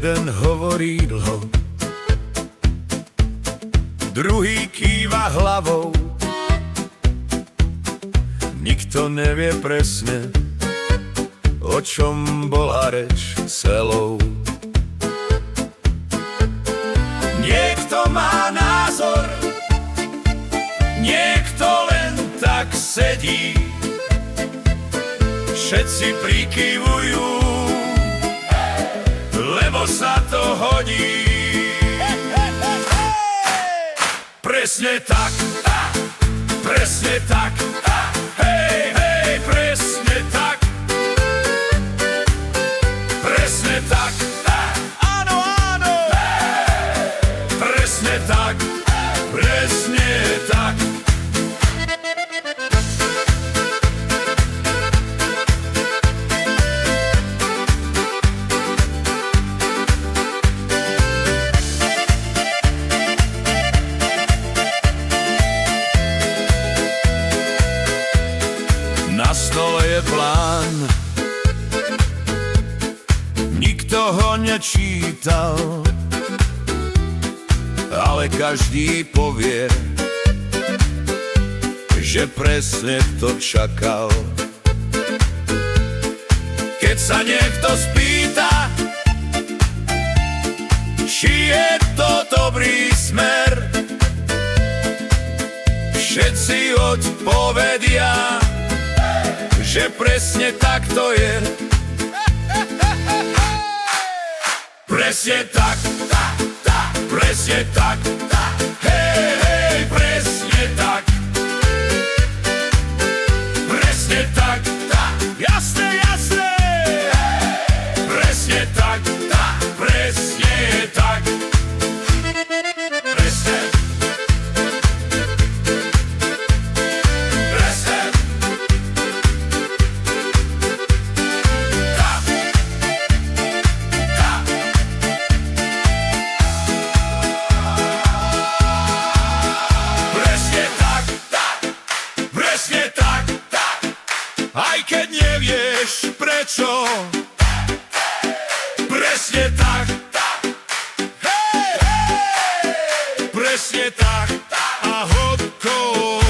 Jeden hovorí dlho, druhý kýva hlavou. Nikto nevie presne, o čom bola reč celou. Niekto má názor, niekto len tak sedí. Všetci prikyvujú, lebo sa to hodí. Presne tak, presne tak, hej, hej, presne tak. Presne tak, áno, áno, presne tak, presne tak. Na stole je plán, nikto ho nečítal, ale každý povie, že presne to čakal. Keď sa niekto spýta, či je to dobrý smer, všetci odpovedia, že presne tak to je. Presne tak, presne tak, hej, hej, presne tak. Presne tak, jasné, jasné. Presne tak, presne tak. Presne. Aj keď nevieš prečo, presne tak, hej, hej, presne tak a hodko.